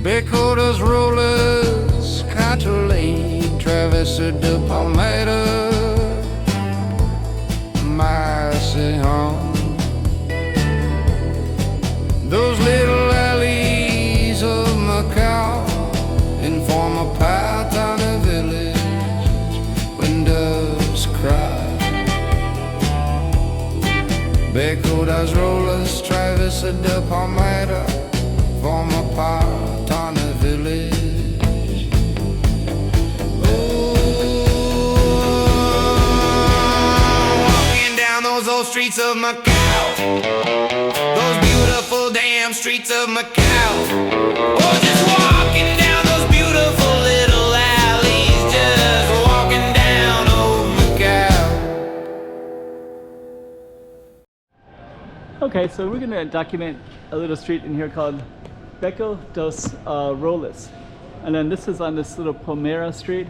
Beco does Rolas, Patane, Travessa de Palmeira, my city home. Those little alleys of Macau inform a Patane village when doves cry. Beco does Rolas, Travessa de Palmeira, form a Patane village. Oh, walking down those old streets of Macau, those beautiful damn streets of Macau. Oh, just walking down those beautiful little alleys, just walking down old Macau. Okay, so we're gonna document a little street in here called Beco dos Rolas, and then this is on this little Palmeira street.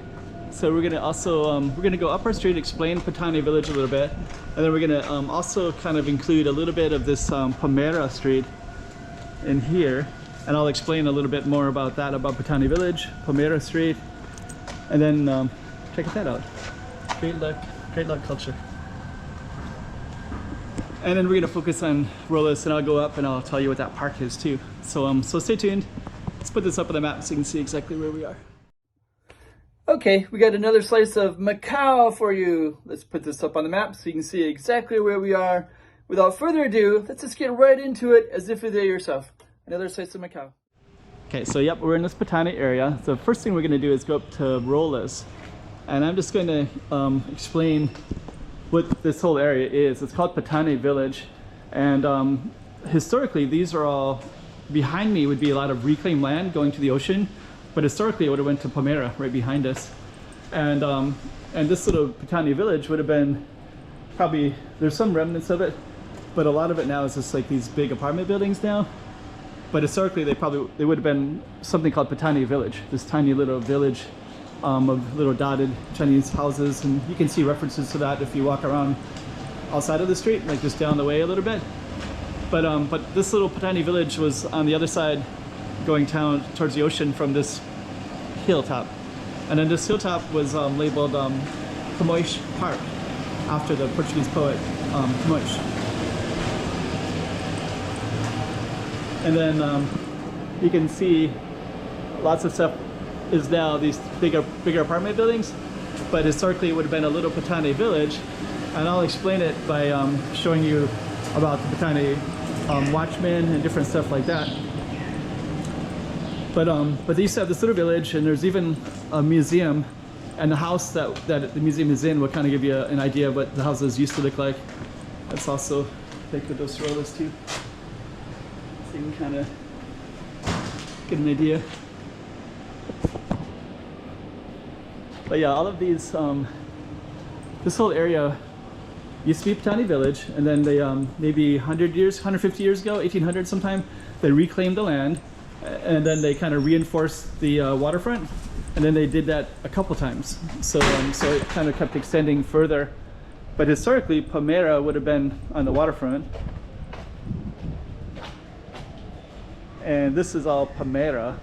So we're gonna also we're gonna go up our street, explain Patane village a little bit, and then we're gonna also kind of include a little bit of this Palmeira street in here, and I'll explain a little bit more about that, about Patane village, Palmeira street, and then check that out. Great luck culture. And then we're gonna focus on Rolas, and I'll go up and I'll tell you what that park is too. So so stay tuned. Let's put this up on the map so you can see exactly where we are. Okay, we got another slice of Macau for you. Let's put this up on the map so you can see exactly where we are. Without further ado, let's just get right into it as if you're there yourself. Another slice of Macau. Okay, so yep, we're in this Patane area. So the first thing we're gonna do is go up to Rolas. And I'm just gonna explain what this whole area is. It's called Patane Village, and historically these are all, behind me would be a lot of reclaimed land going to the ocean, but historically it would have went to Palmeira right behind us, and this little Patane Village would have been probably, there's some remnants of it, but a lot of it now is just like these big apartment buildings now. But historically they would have been something called Patane Village, this tiny little village of little dotted Chinese houses, and you can see references to that if you walk around outside of the street, like just down the way a little bit. But this little Patane village was on the other side, going down towards the ocean from this hilltop, and then this hilltop was labeled Camões Park, after the Portuguese poet Camões. And then you can see lots of stuff is now these bigger apartment buildings, but historically it would have been a little Patane village, and I'll explain it by showing you about the Patane Watchman and different stuff like that. But they used to have this little village, and there's even a museum, and the house that the museum is in will kind of give you an idea of what the houses used to look like. That's also Beco dos Rolas too, so you can kind of get an idea. But yeah, all of these, this whole area used to be Patane Village, and then they maybe 100 years, 150 years ago, 1800 sometime, they reclaimed the land, and then they kind of reinforced the waterfront, and then they did that a couple times. So it kind of kept extending further. But historically, Palmeira would have been on the waterfront, and this is all Palmeira.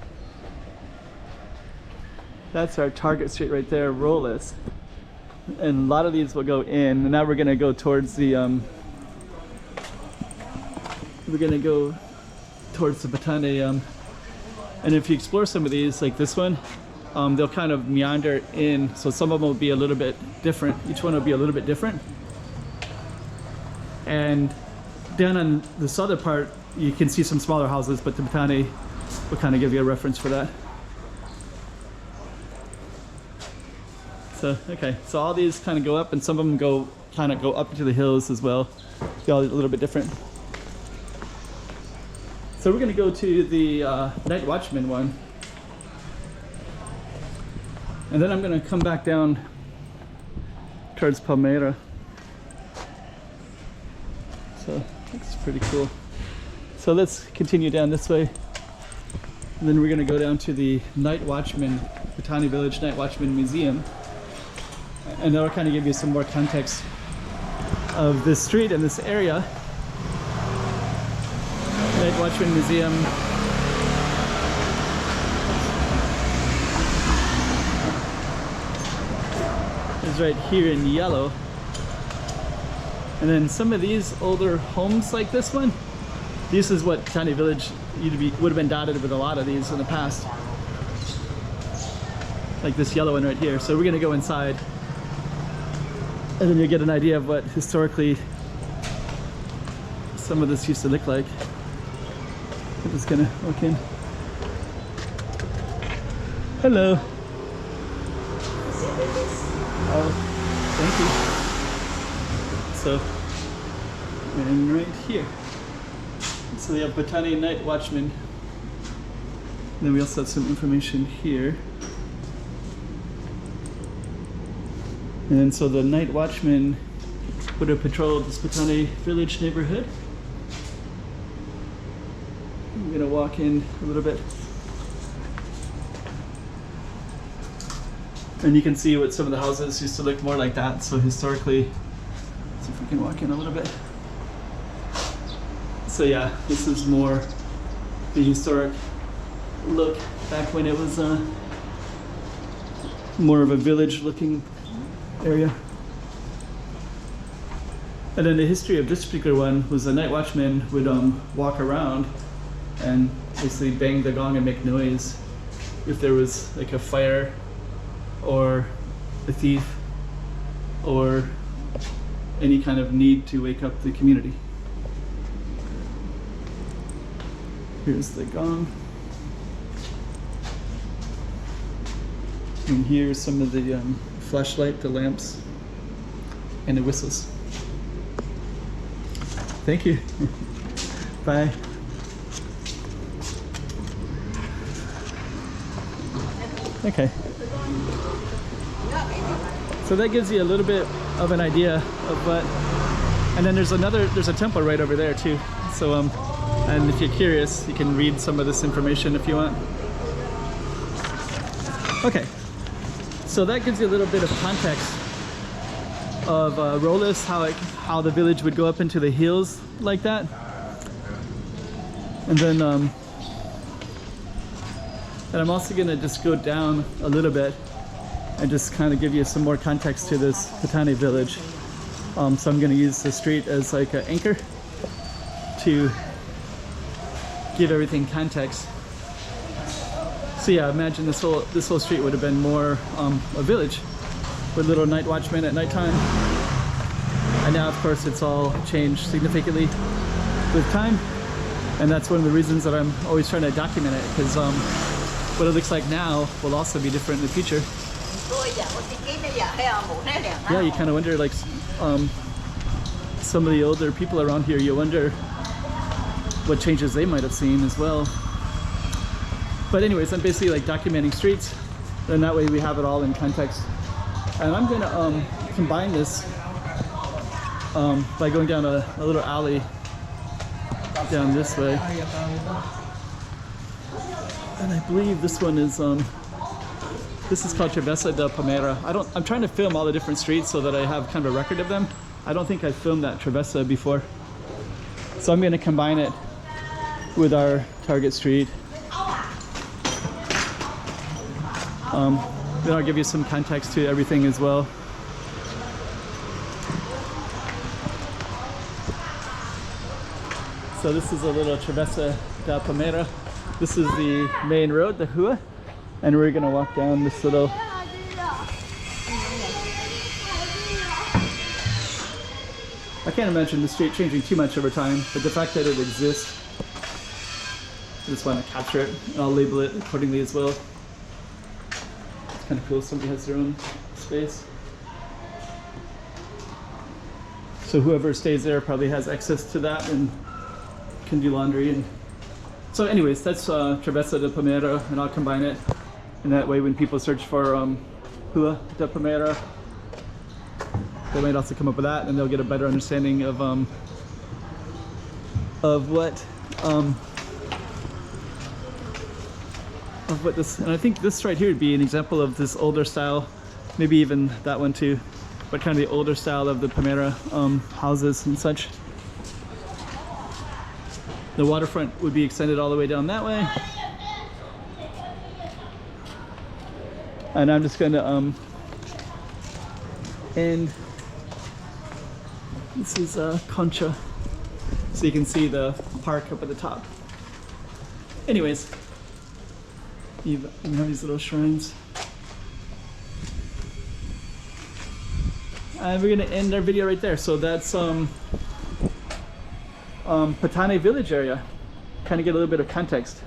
That's our target street right there, Rolas. And a lot of these will go in, and now we're gonna go towards the Patane, and if you explore some of these, like this one, they'll kind of meander in, so some of them will be a little bit different. Each one will be a little bit different. And down on the southern part, you can see some smaller houses, but the Patane will kind of give you a reference for that. So, okay, so all these kind of go up, and some of them kind of go up into the hills as well. They're all a little bit different. So we're going to go to the Night Watchman one. And then I'm going to come back down towards Palmeira. So that's pretty cool. So let's continue down this way. And then we're going to go down to the Night Watchman, Patane Village Night Watchman Museum. And that'll kind of give you some more context of this street and this area. Night Watchman Museum is right here in yellow. And then some of these older homes like this one, this is what Patane Village would have been dotted with a lot of these in the past. Like this yellow one right here. So we're gonna go inside and then you'll get an idea of what historically some of this used to look like. I'm just gonna walk in. Hello. Oh, thank you. So, and right here. So we have Patane Night Watchman. And then we also have some information here. And so the night watchman would have patrolled this Patane Village neighborhood. I'm gonna walk in a little bit. And you can see what some of the houses used to look more like that. So historically, let's see if we can walk in a little bit. So yeah, this is more the historic look back when it was more of a village looking area. And then the history of this particular one was the night watchman would walk around and basically bang the gong and make noise if there was like a fire or a thief or any kind of need to wake up the community. Here's the gong. And here's some of the flashlight, the lamps, and the whistles. Thank you. Bye. Okay. So that gives you a little bit of an idea of what, and then there's a temple right over there too. So and if you're curious, you can read some of this information if you want. Okay. So that gives you a little bit of context of Rolas, how the village would go up into the hills like that. And then and I'm also gonna just go down a little bit and just kind of give you some more context to this Patane village. So I'm gonna use the street as like an anchor to give everything context. So yeah, imagine this whole street would have been more a village with little night watchmen at nighttime. And now, of course, it's all changed significantly with time. And that's one of the reasons that I'm always trying to document it, because what it looks like now will also be different in the future. Yeah, you kind of wonder, like, some of the older people around here, you wonder what changes they might have seen as well. But anyways, I'm basically like documenting streets, and that way we have it all in context. And I'm gonna combine this by going down a little alley down this way. And I believe this one is this is called Travessa de Palmeira. I'm trying to film all the different streets so that I have kind of a record of them. I don't think I filmed that Travessa before. So I'm gonna combine it with our target street. Then I'll give you some context to everything as well. So this is a little Travessa da Palmeira. This is the main road, the Rua, and we're gonna walk down this little. I can't imagine the street changing too much over time, but the fact that it exists, I just want to capture it, and I'll label it accordingly as well. It's kind of cool, somebody has their own space. So whoever stays there probably has access to that and can do laundry. And so anyways, that's Travessa de Palmeira, and I'll combine it. And that way when people search for Rua de Palmeira, they might also come up with that, and they'll get a better understanding of what this, and I think this right here would be an example of this older style, maybe even that one too, but kind of the older style of the Palmeira houses and such. The waterfront would be extended all the way down that way. And I'm just going to And this is Concha, so you can see the park up at the top. Anyways, you have these little shrines. And we're gonna end our video right there. So that's Patane village area. Kind of get a little bit of context.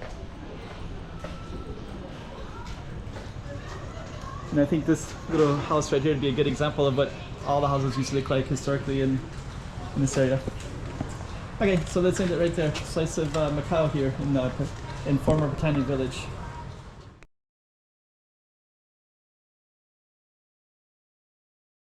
And I think this little house right here would be a good example of what all the houses used to look like historically in this area. Okay, so let's end it right there. Slice of Macau here in former Patane village.